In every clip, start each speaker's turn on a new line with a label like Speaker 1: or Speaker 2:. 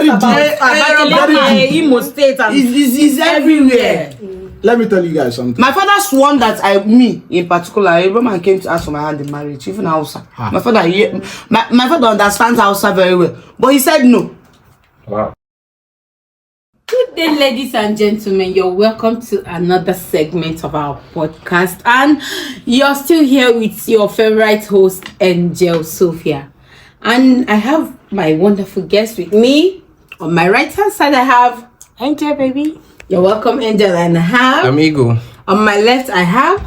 Speaker 1: Imo State
Speaker 2: is everywhere.
Speaker 3: Let me tell you guys something.
Speaker 2: My father sworn that me in particular, a woman came to ask for my hand in marriage, even Hausa. My father understands Hausa very well, but he said no.
Speaker 4: Wow.
Speaker 1: Good day, ladies and gentlemen. You're welcome to another segment of our podcast, and you're still here with your favorite host, Angel Sophia. And I have my wonderful guest with me. On my right hand side, I have Angel, baby. You're welcome, Angel. And I have
Speaker 4: Amigo.
Speaker 1: On my left, I have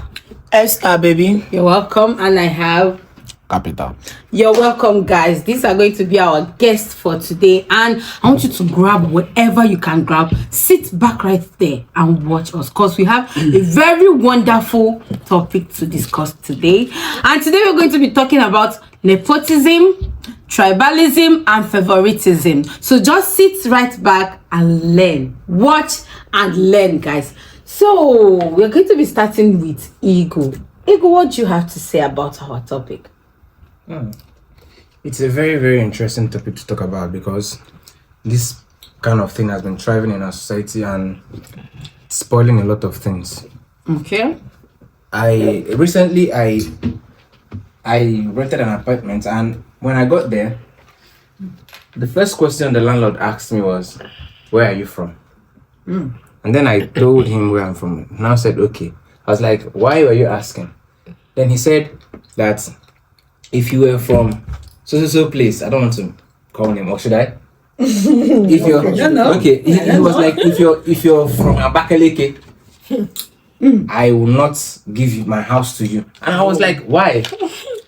Speaker 2: Esther, baby.
Speaker 1: You're welcome. And I have
Speaker 3: Capital.
Speaker 1: You're welcome, guys. These are going to be our guests for today, and I want you to grab whatever you can grab, sit back right there and watch us, because we have a very wonderful topic to discuss today. And today we're going to be talking about nepotism, tribalism, and favoritism. So just sit right back and learn. Watch and learn, guys. So we're going to be starting with Ego. Ego, what do you have to say about our topic?
Speaker 4: It's a very, very interesting topic to talk about, because this kind of thing has been thriving in our society and spoiling a lot of things.
Speaker 1: Okay.
Speaker 4: I recently rented an apartment, and when I got there, the first question the landlord asked me was, "Where are you from?" And then I told him where I'm from. Now said, "Okay." I was like, "Why were you asking?" Then he said that if you were from so place, I don't want to call him, or should I? If you're okay, he was like, if you're from Abakaleke, I will not give you my house to you. And I was like, why?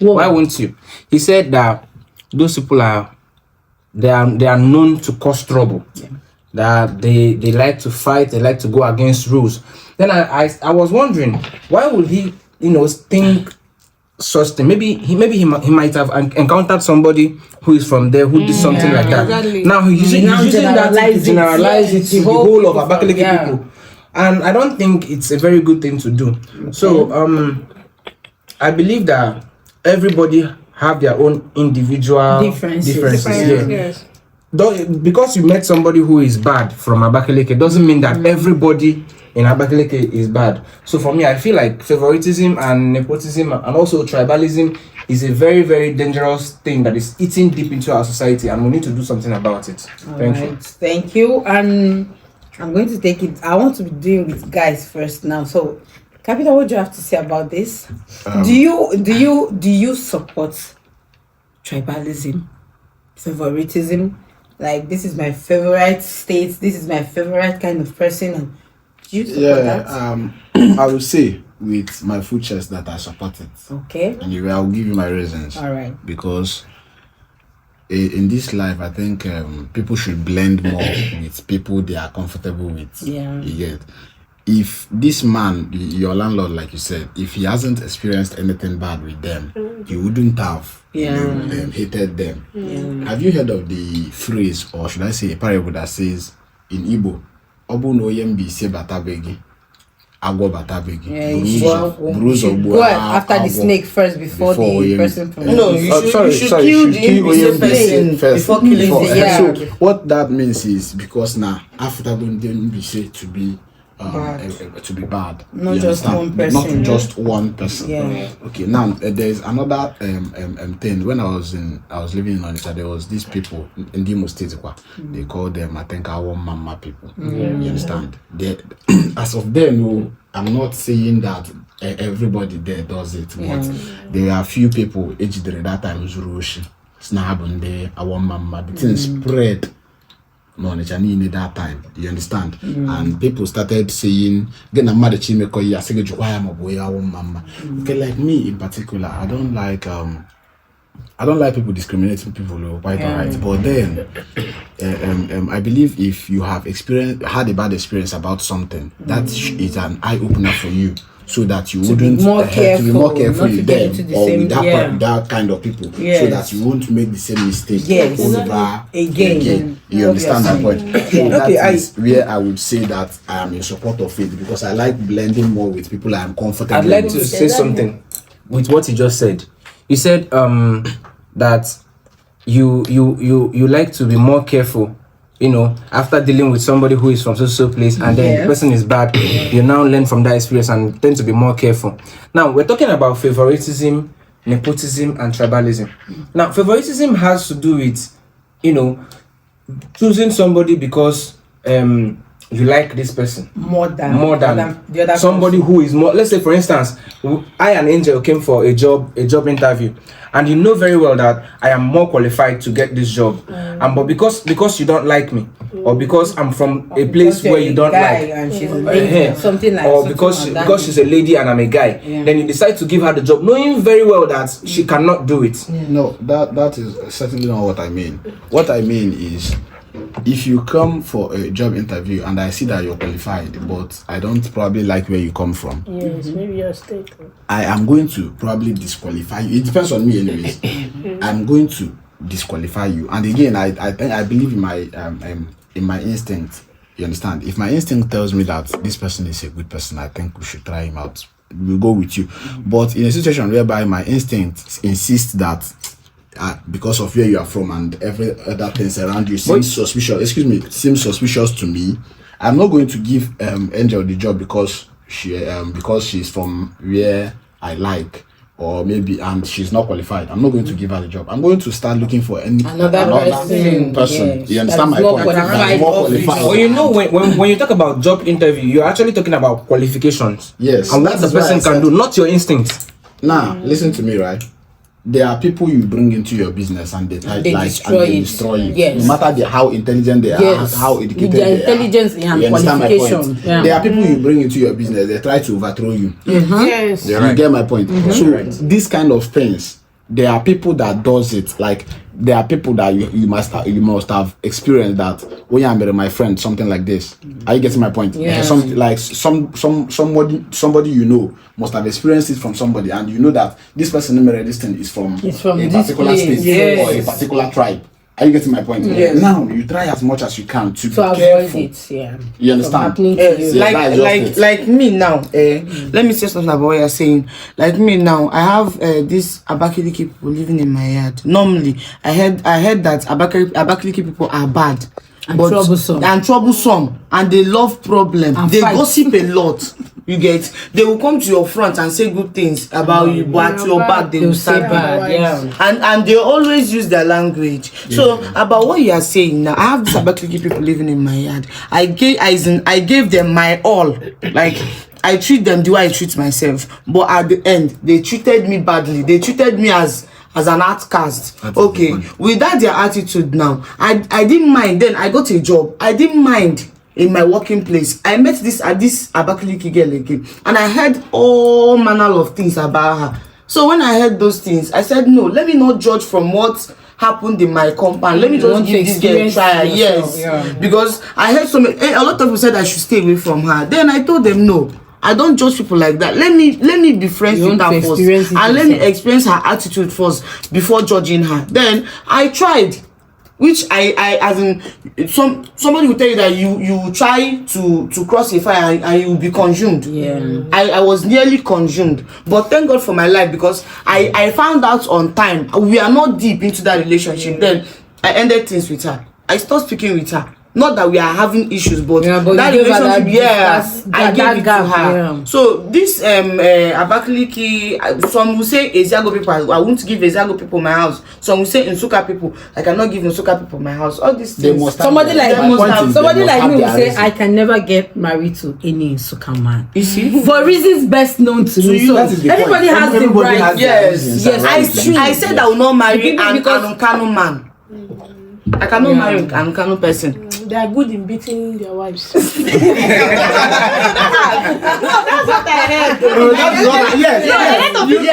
Speaker 4: Why won't you? He said that those people are known to cause trouble. Yeah. That they like to fight, they like to go against rules. Then I was wondering, why would he think such thing? Maybe he might have encountered somebody who is from there who did something like that. Exactly. Now he's using that to generalize it to the whole of Abakaleke people. And I don't think it's a very good thing to do. Okay. So I believe that everybody have their own individual differences. Yes. Because you met somebody who is bad from Abakaleke doesn't mean that everybody in Abakaleke is bad. So for me, I feel like favoritism and nepotism and also tribalism is a very, very dangerous thing that is eating deep into our society, and we need to do something about it.
Speaker 1: Thank you. And I'm going to take it. I want to be doing with guys first now. So, Capital, what do you have to say about this? Do you support tribalism, favoritism? Like, this is my favorite state. This is my favorite kind of person. And do you support that?
Speaker 3: I would say with my full chest that I support it.
Speaker 1: Okay.
Speaker 3: Anyway, I'll give you my reasons.
Speaker 1: All right.
Speaker 3: Because in this life, I think people should blend more with people they are comfortable with. Yeah. You get. If this man, your landlord, like you said, if he hasn't experienced anything bad with them, he wouldn't have hated them. Yeah. Have you heard of the phrase, or should I say a parable that says in Igbo, Obu no yembi se batabegi, agwo batabegi.
Speaker 1: Go after the snake first before the person from
Speaker 2: you should kill the person first before killing the
Speaker 3: So what that means is, because now after going be said to be bad.
Speaker 1: Not just one person.
Speaker 3: Not just one person.
Speaker 1: Yeah.
Speaker 3: Okay. Now there's another thing. When I was living in Onitsha, there was these people in Imo State. They call them, I think, our mama people. You understand? As of then, I'm not saying that everybody there does it, but there are few people. That time Zurushi, Snabunde, our mama. The thing spread. No, that time, you understand? And people started saying, "Get a mother chimeko ya sige jukwaya maboya wa mama." Okay, like me in particular, I don't like people discriminating people white or right. But then, I believe if you have had a bad experience about something, that is an eye opener for you. So that you wouldn't
Speaker 1: be more careful
Speaker 3: with them or with that kind of people, so that you won't make the same mistake over again. You understand that point? So that is where I would say that I am in support of it, because I like blending more with people I am comfortable with.
Speaker 4: I'd like to say something with what you just said. You said that you like to be more careful after dealing with somebody who is from so place, and then the person is bad, you now learn from that experience and tend to be more careful. Now we're talking about favoritism, nepotism, and tribalism. Now favoritism has to do with choosing somebody because you like this person
Speaker 1: more than
Speaker 4: the other somebody person who is more. Let's say, for instance, I and Angel came for a job interview, and you know very well that I am more qualified to get this job, but because you don't like me, or because I'm from a place where you don't like,
Speaker 1: and she's a lady, something like,
Speaker 4: or because she's a lady and I'm a guy, then you decide to give her the job, knowing very well that she cannot do it.
Speaker 3: No, that is certainly not what I mean. What I mean is, if you come for a job interview and I see that you're qualified, but I don't probably like where you come from,
Speaker 5: maybe your state,
Speaker 3: I am going to probably disqualify you. It depends on me anyways. I'm going to disqualify you. And again, I believe in my instinct. You understand? If my instinct tells me that this person is a good person, I think we should try him out, we'll go with you. But in a situation whereby my instinct insists that because of where you are from and every other things around you seems suspicious to me, I'm not going to give Angel the job because she's from where I like, or maybe and she's not qualified. I'm not going to give her the job. I'm going to start looking for another person.
Speaker 1: Yes,
Speaker 3: you understand my point?
Speaker 1: More qualified.
Speaker 4: Well, when you talk about job interview, you're actually talking about qualifications.
Speaker 3: Yes,
Speaker 4: and what the person can do, not your instincts.
Speaker 3: Now, listen to me, right? There are people you bring into your business and they destroy it.
Speaker 1: Yes.
Speaker 3: No matter how intelligent they are, how educated
Speaker 1: their
Speaker 3: they
Speaker 1: intelligence
Speaker 3: are.
Speaker 1: and
Speaker 3: You understand my point?
Speaker 1: Yeah.
Speaker 3: There are people you bring into your business, they try to overthrow you.
Speaker 5: Yes.
Speaker 3: You get my point? So this kind of things, there are people that does it. Like there are people that you must have experienced that when I married my friend, something like this. Are you getting my point?
Speaker 1: Yeah.
Speaker 3: Somebody must have experienced it from somebody, and you know that this person who married this thing is from a particular state or a particular tribe. Are you getting my point?
Speaker 1: Yes.
Speaker 3: Now you try as much as you can to be
Speaker 1: avoid
Speaker 3: careful.
Speaker 1: it. Yeah.
Speaker 3: You understand?
Speaker 2: Like me now. Let me say something about what you're saying. Like me now, I have these Abakaliki people living in my yard. Normally, I heard that Abakaliki people are bad.
Speaker 1: And troublesome,
Speaker 2: and they love problem.
Speaker 1: And
Speaker 2: they
Speaker 1: fight.
Speaker 2: gossip a lot. You get? They will come to your front and say good things about you, but at your back they will say bad. And they always use their language. So about what you are saying now, I have these Abakaliki people living in my yard. I gave them my all. Like I treat them the way I treat myself, but at the end they treated me badly. They treated me as an outcast. Okay, with that their attitude now, I didn't mind. Then I got a job. I didn't mind in my working place. I met this Abakaliki girl again, and I heard all manner of things about her. So when I heard those things, I said no, let me not judge from what happened in my compound. Let me just give this girl a try. Yes, because I heard a lot of people said I should stay away from her. Then I told them no, I don't judge people like that. Let me be friends with her first, and let me experience her attitude first before judging her. Then I tried, which I as in somebody will tell you that you try to cross a fire and you will be consumed.
Speaker 1: Yeah.
Speaker 2: I was nearly consumed, but thank God for my life, because I found out on time. We are not deep into that relationship. Then I ended things with her. I stopped speaking with her. Not that we are having issues, but that relationship, I gave it to her. Yeah. So this Abakaliki, some will say Eziago people, I won't give Eziago people my house. Some will say Nsuka people, I cannot give Nsuka people my house. All these things.
Speaker 1: Somebody like me will say I can never get married to any Nsuka man.
Speaker 2: You see,
Speaker 1: for reasons best known to me. So everybody has the right.
Speaker 2: Yes. I said I will not marry an Ankano man. I cannot marry an Ankano person.
Speaker 5: They are good in beating their wives.
Speaker 1: That's what I heard. A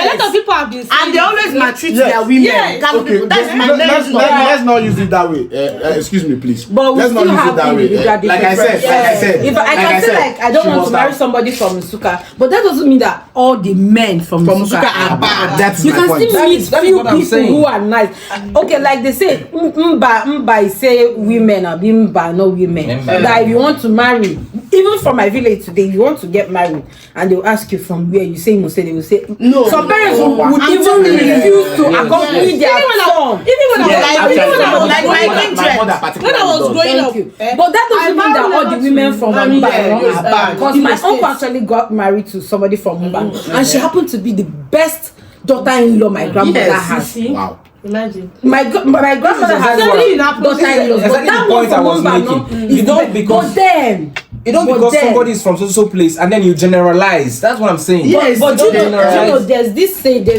Speaker 1: lot of people have been saying,
Speaker 2: and they always maltreat their women.
Speaker 3: Okay, let's not use it that way. Excuse me, please.
Speaker 1: But
Speaker 3: let's not use it that way. Like I said,
Speaker 1: if I can say like I don't want to marry somebody from Nsuka, but that doesn't mean that all the men from Nsuka are bad.
Speaker 3: That's
Speaker 1: you
Speaker 3: my
Speaker 1: can
Speaker 3: point.
Speaker 1: still meet few people who are nice. Okay, like they say, Mba say women are being bad. are not women.
Speaker 4: Remember.
Speaker 1: That if you want to marry, even from my village today, if you want to get married, and they'll ask you from where, you say you must say, they will say
Speaker 2: No.
Speaker 1: Some parents would
Speaker 2: I'm
Speaker 1: even
Speaker 2: telling you.
Speaker 1: refuse to accompany their son.
Speaker 5: Even when I was
Speaker 2: like
Speaker 5: growing
Speaker 2: my
Speaker 5: up,
Speaker 2: kindred.
Speaker 5: when I was growing up,
Speaker 1: Thank you. But that doesn't mean that all the women from
Speaker 2: marry
Speaker 1: Mumbai
Speaker 2: them.
Speaker 1: are bad. Because my
Speaker 5: Imo
Speaker 1: uncle
Speaker 5: State.
Speaker 1: actually got married to somebody from Mumbai, and she happened to be the best daughter-in-law my grandmother
Speaker 2: Yes.
Speaker 1: has.
Speaker 5: see,
Speaker 3: Wow.
Speaker 5: imagine.
Speaker 1: My grandmother has
Speaker 5: exactly
Speaker 1: daughter-in-law, but
Speaker 4: exactly
Speaker 1: that
Speaker 4: the
Speaker 1: one
Speaker 4: point I
Speaker 1: from
Speaker 4: was
Speaker 1: Mumbai,
Speaker 4: making.
Speaker 1: no,
Speaker 4: You
Speaker 1: is
Speaker 4: don't
Speaker 1: the-
Speaker 4: because-
Speaker 1: but then.
Speaker 4: You don't
Speaker 1: But
Speaker 4: because
Speaker 1: then-
Speaker 4: somebody is from so place and then you generalize. That's what I'm saying.
Speaker 2: Yes,
Speaker 1: But
Speaker 4: don't
Speaker 1: you know,
Speaker 4: generalize.
Speaker 1: there's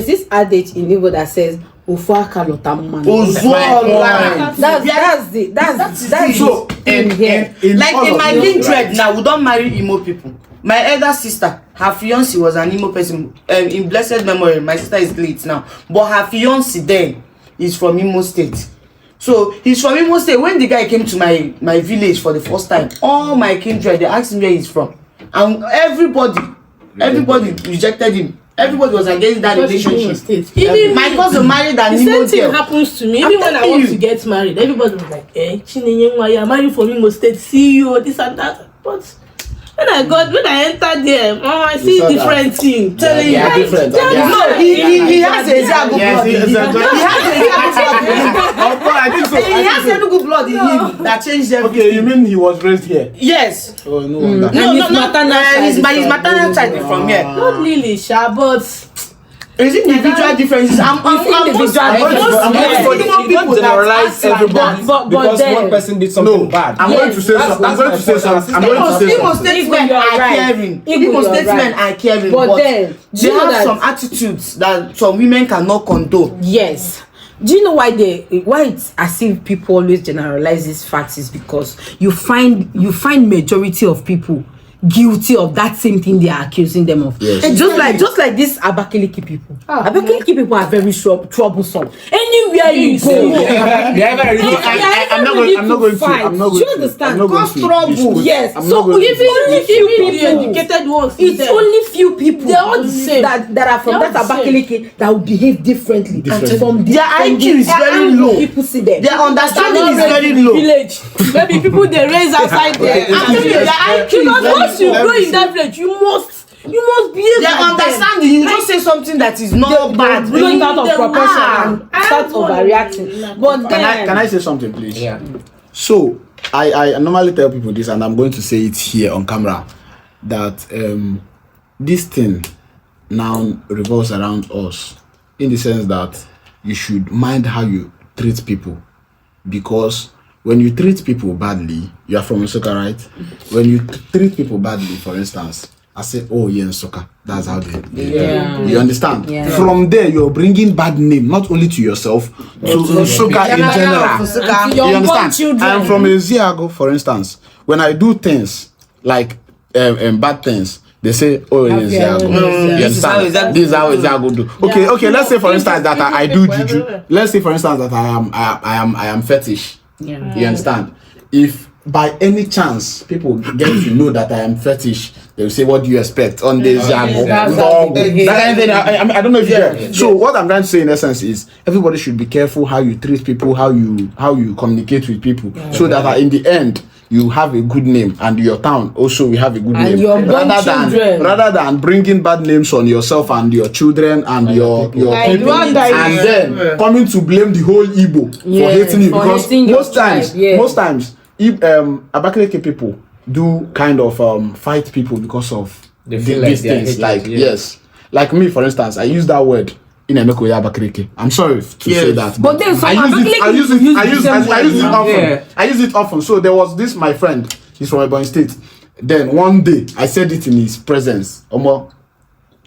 Speaker 1: this adage in Igbo that says "Ofuaka lotaman."
Speaker 2: Ozuola.
Speaker 1: That's
Speaker 3: So,
Speaker 1: in here.
Speaker 2: Like
Speaker 3: all
Speaker 2: in
Speaker 3: of
Speaker 2: my
Speaker 3: you,
Speaker 2: kindred
Speaker 3: right?
Speaker 2: now, we don't marry Imo people. My elder sister, her fiance was an Imo person. In blessed memory, my sister is late now, but her fiance then is from Imo State. So he's from Imo State. When the guy came to my village for the first time, all my kindred, they asked him where he's from, and everybody rejected him. Everybody was against that relationship.
Speaker 5: Even
Speaker 2: My cousin married an
Speaker 5: the
Speaker 2: Imo
Speaker 5: same thing
Speaker 2: girl.
Speaker 5: happens to me.
Speaker 2: I'm
Speaker 5: Even when I
Speaker 2: telling
Speaker 5: want
Speaker 2: you.
Speaker 5: to get married, everybody was like, Chinenye, you're married from Imo State, CEO, this and that. But when I entered there, I see
Speaker 3: saw that.
Speaker 5: different things.
Speaker 3: They are different.
Speaker 2: No, he has a Zago
Speaker 3: Yes,
Speaker 2: blood in him.
Speaker 3: exactly.
Speaker 2: He has a Zago blood in him.
Speaker 3: Of course, I think so.
Speaker 2: He has Enugu blood in him that changed everything.
Speaker 3: Okay, you mean he was raised here?
Speaker 2: Yes.
Speaker 3: Oh, no wonder.
Speaker 2: No,
Speaker 1: his maternal side
Speaker 2: his
Speaker 1: is from
Speaker 2: maternal side is from here.
Speaker 5: Not really, Sha, but
Speaker 2: Is it individual differences? I'm
Speaker 1: individual
Speaker 2: most
Speaker 1: differences.
Speaker 2: for the
Speaker 4: You don't generalize everybody
Speaker 1: But
Speaker 4: because
Speaker 1: then-
Speaker 4: one person did something
Speaker 3: No,
Speaker 4: bad.
Speaker 3: I'm going to say something. I'm going to say something. I'm going to say
Speaker 2: Imo
Speaker 3: something.
Speaker 2: statesmen
Speaker 1: Igbo,
Speaker 2: are
Speaker 1: you're right.
Speaker 2: caring.
Speaker 1: Igbo,
Speaker 2: Imo
Speaker 1: you're
Speaker 2: statesmen
Speaker 1: right.
Speaker 2: are caring,
Speaker 1: But
Speaker 2: but
Speaker 1: then, do
Speaker 2: they
Speaker 1: you know
Speaker 2: have
Speaker 1: that-
Speaker 2: some attitudes that some women cannot condone.
Speaker 1: Yes. Do you know why it's as if people always generalize these facts? Is because you find majority of people guilty of that same thing they are accusing them of.
Speaker 3: Yes.
Speaker 1: And just like these Abakaliki people. Abakaliki people are very troublesome. Anywhere you go,
Speaker 3: I'm not going
Speaker 1: Do you understand?
Speaker 2: Cause trouble.
Speaker 1: Yes.
Speaker 3: I'm
Speaker 1: So
Speaker 3: not going to
Speaker 1: even only few
Speaker 5: the
Speaker 1: people.
Speaker 5: educated ones,
Speaker 1: It's
Speaker 5: them.
Speaker 1: only few people
Speaker 5: They're all the same.
Speaker 1: that are from
Speaker 5: They're
Speaker 1: that
Speaker 5: all the same.
Speaker 1: Abakaliki that will behave differently.
Speaker 3: Differently.
Speaker 1: From
Speaker 2: Their IQ is very
Speaker 1: angle
Speaker 2: low.
Speaker 1: People see them.
Speaker 2: Their understanding is
Speaker 5: Not
Speaker 2: very
Speaker 5: in the
Speaker 2: low.
Speaker 5: village. Maybe people they raise outside there.
Speaker 2: I'm telling you, their IQ is
Speaker 5: Because
Speaker 2: very
Speaker 5: once you
Speaker 2: low.
Speaker 5: grow in that village, you must behave
Speaker 2: Their
Speaker 5: like them.
Speaker 2: understanding, you just say something that is not bad.
Speaker 1: Blow it out of
Speaker 5: Them-
Speaker 1: proportion and
Speaker 5: I
Speaker 1: start
Speaker 5: have one.
Speaker 1: overreacting. But then,
Speaker 3: Can I say something, please?
Speaker 4: Yeah.
Speaker 3: So I normally tell people this, and I'm going to say it here on camera, that this thing now revolves around us, in the sense that you should mind how you treat people, because when you treat people badly, you are from Nsukka, right? When you treat people badly, for instance, I say, oh yeah, Nsukka, that's how they
Speaker 1: Yeah.
Speaker 3: You understand?
Speaker 1: Yeah.
Speaker 3: From there, you're bringing bad name not only to yourself, to Nsukka in general.
Speaker 1: to
Speaker 3: You
Speaker 1: your
Speaker 3: understand?
Speaker 1: children.
Speaker 3: I'm from Eziago, for instance. When I do things like bad things, they say, "Oh, Eziago." You
Speaker 2: This is how
Speaker 3: understand?
Speaker 2: Eziago
Speaker 3: This is how Eziago do. Okay. Let's say, for instance, that I do juju. Let's say, for instance, that I am fetish.
Speaker 1: Yeah.
Speaker 3: You understand? If by any chance people get to know that I am fetish, they will say, "What do you expect on this Eziago?"
Speaker 1: That's how they behave.
Speaker 3: That kind of thing. I don't know if you get. So what I'm trying to say in essence is everybody should be careful how you treat people, how you communicate with people, so that in the end you have a good name and your town also will have a good
Speaker 1: And
Speaker 3: name,
Speaker 1: your children.
Speaker 3: rather than bringing bad names on yourself and your children and your people,
Speaker 5: Like the one that
Speaker 3: and
Speaker 5: is-
Speaker 3: then coming to blame the whole Igbo
Speaker 1: Yeah,
Speaker 3: for hating you,
Speaker 1: for
Speaker 3: because
Speaker 1: hating your
Speaker 3: most times
Speaker 1: tribe, yeah.
Speaker 3: if Abakaliki people do kind of fight people because of
Speaker 4: They feel like
Speaker 3: these
Speaker 4: they are
Speaker 3: things,
Speaker 4: hated,
Speaker 3: like
Speaker 4: yeah.
Speaker 3: yes, like me for instance, I use that word in Emeko Abakaliki. I'm sorry to say that,
Speaker 1: But then some
Speaker 3: I use it
Speaker 1: Abakaliki use the same word.
Speaker 3: often.
Speaker 4: Yeah.
Speaker 3: I use it often. So there was this my friend, he's from Ebonyi State. Then one day I said it in his presence. Omo,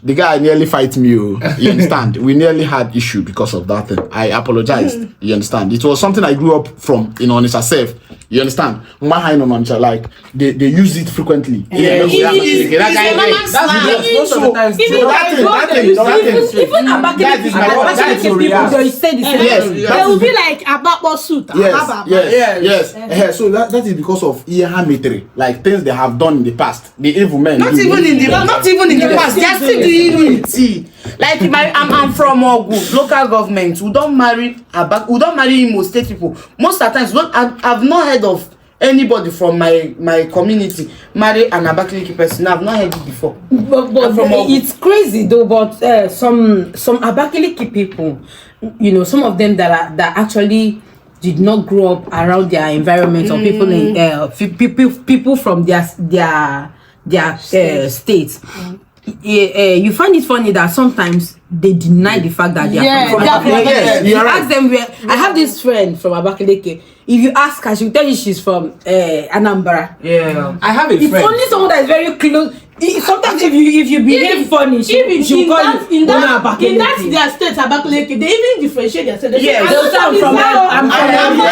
Speaker 3: the guy nearly fight me. You understand? We nearly had issue because of that thing. I apologized. You understand? It was something I grew up from in Onitsha self. You understand? Like they use it frequently.
Speaker 2: It's a normal slang.
Speaker 4: Most of the times,
Speaker 5: Even
Speaker 3: So
Speaker 5: if
Speaker 3: that
Speaker 5: I
Speaker 3: thing,
Speaker 5: go
Speaker 3: that
Speaker 5: there,
Speaker 3: thing,
Speaker 5: you
Speaker 3: that
Speaker 5: see,
Speaker 3: thing.
Speaker 1: Even
Speaker 3: That is my word. That is
Speaker 1: Abakaliki
Speaker 3: your
Speaker 1: people, they
Speaker 3: reaction.
Speaker 1: say the same
Speaker 3: Yes,
Speaker 1: thing.
Speaker 3: that
Speaker 5: they will
Speaker 3: is-
Speaker 5: be like Ababa suit. Ababa.
Speaker 3: Yes. So that is because of Iyahamitri, like things they have done in the past. The evil men.
Speaker 2: Not
Speaker 3: do.
Speaker 2: even in the past. They are still doing it. See, like I'm from Ogu local government. We don't marry Imo State people. Most of the times, I've not heard of anybody from my community marry an Abakaliki person. I've not heard it before.
Speaker 1: But it's crazy though. But some Abakaliki people, you know, some of them that actually did not grow up around their environment, or people in people from their states. You find it funny that sometimes they deny the fact that they are from Abakaliki.
Speaker 2: Yes,
Speaker 1: You ask them where. I have this friend from Abakaliki. If you ask her, she'll tell you she's from Anambra.
Speaker 2: Yeah.
Speaker 4: I have a
Speaker 1: It's
Speaker 4: friend.
Speaker 1: only someone that is very close. Sometimes if you behave funny, she'll call you
Speaker 5: in that their state Abakaliki, they even differentiate themselves.
Speaker 2: Yes.
Speaker 1: They'll say, I'm from Anambra.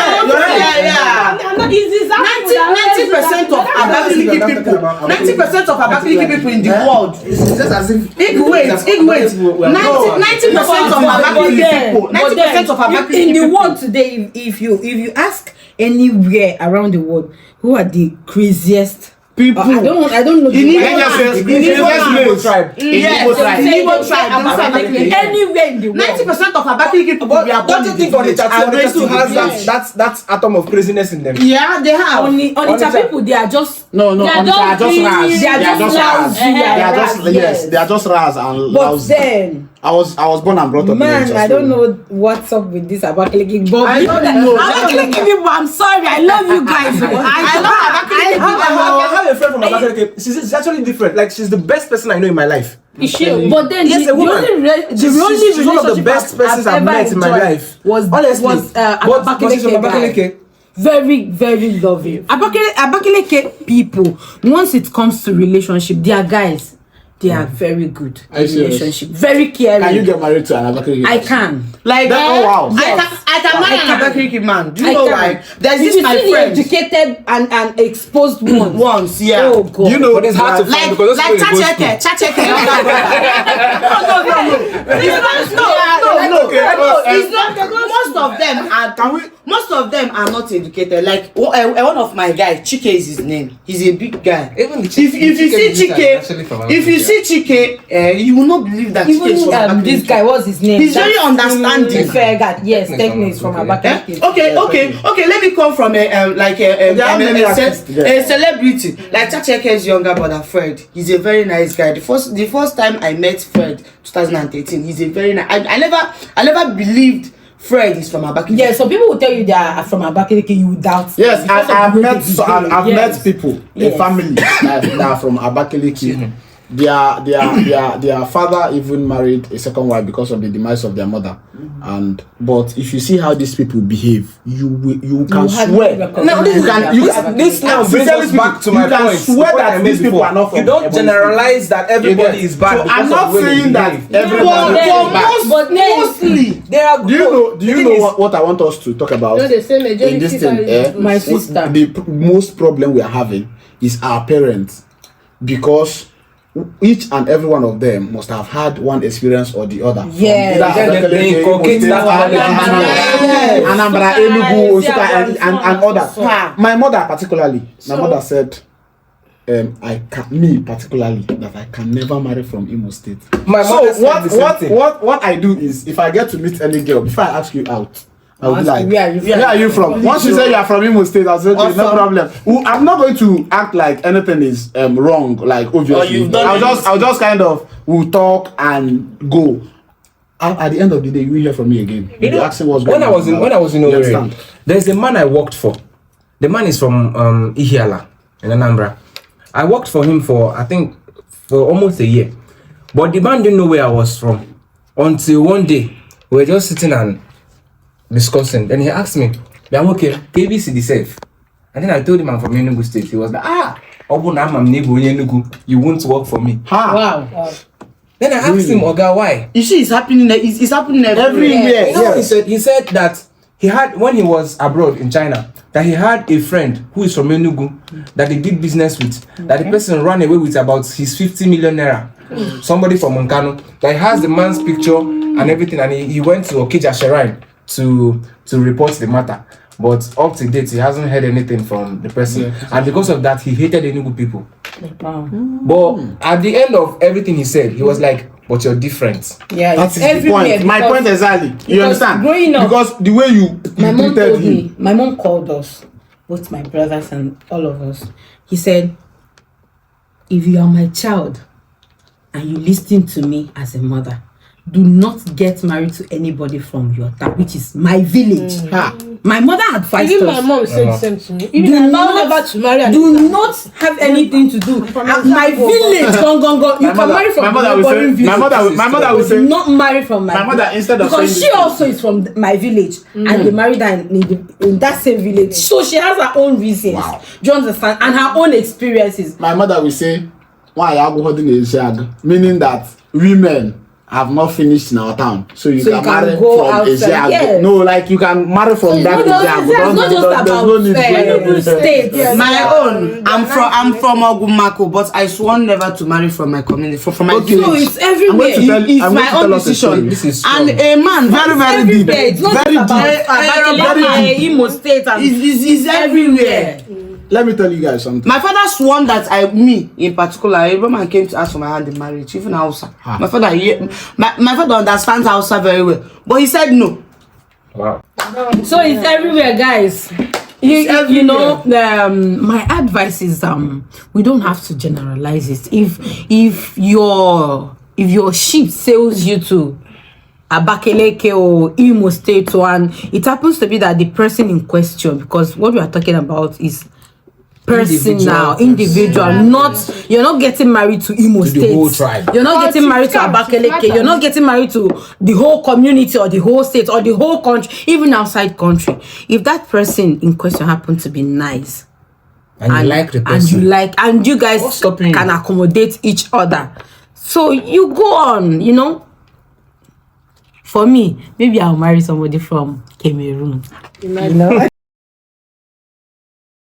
Speaker 2: Yeah. 90% of Abakaliki people, 90% of Abakaliki people in the world.
Speaker 3: It's just as if
Speaker 2: 90% of Abakaliki people, 90% of Abakaliki
Speaker 1: in the
Speaker 2: people.
Speaker 1: world today, if you ask anywhere around the world, who are the craziest
Speaker 2: people?
Speaker 1: I don't know.
Speaker 2: In Igbo
Speaker 3: tribe.
Speaker 1: Anywhere in the world.
Speaker 2: 90% of Abakaliki people,
Speaker 4: But
Speaker 2: they are
Speaker 4: don't you think Onitsha still has that atom of craziness in them?
Speaker 2: Yeah, they have.
Speaker 1: Onitsha people, they are just
Speaker 3: No,
Speaker 5: They are
Speaker 3: Onitsha are just
Speaker 5: just
Speaker 3: ras.
Speaker 1: they are just lousy.
Speaker 3: They are just ras and
Speaker 1: But
Speaker 3: lousy.
Speaker 1: then,
Speaker 3: I was born and brought up in
Speaker 1: man,
Speaker 3: Onitsha,
Speaker 1: I
Speaker 3: so-
Speaker 1: don't know what's up with this Abakaliki. But
Speaker 2: I don't know.
Speaker 1: Abakaliki people, I'm sorry, I love you guys. I love
Speaker 4: I have a friend from Abakaliki. She's actually different. Like, she's the best person I know in my life.
Speaker 1: But then
Speaker 4: Yes,
Speaker 1: the
Speaker 4: a woman.
Speaker 1: only
Speaker 4: She's one of the
Speaker 1: relationship
Speaker 4: best persons I've
Speaker 1: ever
Speaker 4: met in my
Speaker 1: enjoyed
Speaker 4: life.
Speaker 1: was
Speaker 4: Honestly.
Speaker 1: an
Speaker 4: But she's from
Speaker 1: Abakaliki guy. Very, very loving. Abakaliki people, once it comes to relationship, they are guys. They are very good
Speaker 3: Are you
Speaker 1: in
Speaker 3: serious?
Speaker 1: relationship. Very caring.
Speaker 3: Can you get married to an Abakaliki?
Speaker 1: I can.
Speaker 2: Like,
Speaker 3: Oh wow.
Speaker 1: Yes.
Speaker 2: I can marry an Abakaliki man. Do you know why? There's
Speaker 1: If
Speaker 2: this
Speaker 1: you
Speaker 2: my
Speaker 1: see the
Speaker 2: friend.
Speaker 1: educated and exposed one.
Speaker 2: Once, yeah.
Speaker 1: Oh God.
Speaker 3: You know,
Speaker 4: But it's hard to find because those people go school.
Speaker 2: Chacheke. No. It's not. Most of them are not educated. Like one of my guys, Chike is his name. He's a big guy.
Speaker 4: Even the
Speaker 2: If you see Chike, you will not believe that Chike is from
Speaker 1: Even
Speaker 2: Abakaliki.
Speaker 1: this guy, what's his name?
Speaker 2: He's very understanding.
Speaker 1: Fair guy. Yes, technically is from
Speaker 4: Okay.
Speaker 1: Abakaliki.
Speaker 2: Okay. Let me come from a celebrity like Chacheke's younger brother Fred. He's a very nice guy. The first time I met Fred, 2013. He's a very nice. I never believed Fred is from Abakaliki.
Speaker 1: Yeah, so people will tell you they are from Abakaliki, you doubt.
Speaker 3: Yes,
Speaker 1: because of
Speaker 3: I've
Speaker 1: the way
Speaker 3: met
Speaker 1: they behave. Yes.
Speaker 3: met people,
Speaker 1: Yes.
Speaker 3: a family that are from Abakaliki. Their father even married a second wife because of the demise of their mother. But if you see how these people behave, you can swear.
Speaker 1: No,
Speaker 4: This now brings us back to my point.
Speaker 3: You can swear that these people are not from
Speaker 4: You don't
Speaker 3: Ebonyi
Speaker 4: generalize that everybody is bad.
Speaker 3: So
Speaker 4: because
Speaker 3: I'm
Speaker 4: of
Speaker 3: not
Speaker 4: the way they
Speaker 3: saying that
Speaker 4: behave.
Speaker 3: everybody is bad.
Speaker 2: Mostly.
Speaker 4: There are
Speaker 3: Do you know what I want us to talk about
Speaker 5: No, they say majority
Speaker 3: in this thing?
Speaker 5: is
Speaker 1: My sister.
Speaker 3: The most problem we are having is our parents, because each and every one of them must have had one experience or the other.
Speaker 1: Yeah.
Speaker 3: Anambra, Enugu, Nsukka, and others.
Speaker 1: Ha.
Speaker 3: My mother particularly, said, me particularly, that I can never marry from Imo State.
Speaker 4: My mother
Speaker 3: So
Speaker 4: said the same thing.
Speaker 3: what I do is, if I get to meet any girl, before I ask you out, I'll be like,
Speaker 1: where are you from?
Speaker 3: Once you say you are from Imo State, I'll say, okay, no problem. I'm not going to act like anything is wrong, like obviously.
Speaker 2: you've done
Speaker 3: I'll just kind of, we'll talk and go. At the end of the day, you will hear from me again.
Speaker 4: You know,
Speaker 3: asking what's
Speaker 4: when
Speaker 3: going
Speaker 4: I was in
Speaker 3: You
Speaker 4: Owerri,
Speaker 3: understand?
Speaker 4: there's a man I worked for. The man is from Ihiala in Anambra. I worked for him for almost a year, but the man didn't know where I was from until one day we were just sitting and discussing. Then he asked me, "I'm okay, KBC the safe." And then I told him I'm from Enugu State. He was like, you won't work for me.
Speaker 1: Wow.
Speaker 4: Then I asked him, Oga, why?
Speaker 2: You see, it's happening everywhere.
Speaker 4: You know what he said? He said that he had, when he was abroad in China, that he had a friend who is from Enugu that he did business with, that the person ran away with about his 50 million naira. Somebody from Monkano, that has the man's picture and everything, and he went to Okija Shrine to report the matter. But up to date, he hasn't heard anything from the person. And because of that, he hated Enugu people.
Speaker 1: Wow.
Speaker 4: But at the end of everything he said, he was like, but you're different.
Speaker 1: Yeah,
Speaker 3: That
Speaker 1: it's
Speaker 3: is the
Speaker 1: everywhere.
Speaker 3: point. My
Speaker 1: because
Speaker 3: point exactly. You
Speaker 1: because
Speaker 3: understand?
Speaker 1: growing up,
Speaker 3: Because the way you
Speaker 1: my mom
Speaker 3: treated
Speaker 1: told
Speaker 3: him.
Speaker 1: me, my mom called us both my brothers and all of us. He said, if you are my child and you listen to me as a mother, do not get married to anybody from your town, which is my village. My mother advised
Speaker 5: Even
Speaker 1: us.
Speaker 5: my mom said the same to me. Even
Speaker 1: Do
Speaker 5: I
Speaker 1: not,
Speaker 5: never to marry.
Speaker 1: do not have anything to do. My village, go. You can marry from
Speaker 3: my mother will say,
Speaker 1: do not marry from my
Speaker 3: mother, instead of
Speaker 1: because
Speaker 3: saying
Speaker 1: she also is from my village and they married her in that same village. So she has her own reasons.
Speaker 3: Wow.
Speaker 1: Do you understand? And her own experiences.
Speaker 3: my mother will say, why are you holding a shag? Meaning that women have not finished in our town, so you can marry
Speaker 1: go
Speaker 3: from
Speaker 1: outside.
Speaker 3: Asia.
Speaker 1: Yes.
Speaker 3: No, like you can marry from that Asia.
Speaker 1: It's not just about states.
Speaker 2: My own, I'm from Ogumako, but I swore never to marry from my community, from my
Speaker 1: So
Speaker 2: village.
Speaker 1: it's everywhere.
Speaker 2: It's my own decision.
Speaker 4: This is
Speaker 2: And a man, very deep,
Speaker 1: Everywhere. It's not
Speaker 2: very
Speaker 1: just about Abakaliki, Imo State, and
Speaker 2: It's everywhere.
Speaker 3: Let me tell you guys something.
Speaker 2: My father sworn that me in particular, a woman came to ask for my hand in marriage, even Hausa. My father understands Hausa very well, but he said no.
Speaker 4: Wow.
Speaker 1: so it's everywhere, guys. You know, my advice is we don't have to generalize it. If your ship sails you to Abakaliki or Imo State, and it happens to be that the person in question, because what we are talking about is individual, not you're not getting married to Imo State.
Speaker 3: The whole tribe.
Speaker 1: You're not getting married to Abakaliki. You're not getting married to the whole community or the whole state or the whole country, even outside country. If that person in question happens to be nice,
Speaker 4: And you like the person.
Speaker 1: and you guys
Speaker 4: What's stopping you?
Speaker 1: can accommodate each other, so you go on. You know, for me, maybe I'll marry somebody from Cameroon. You know.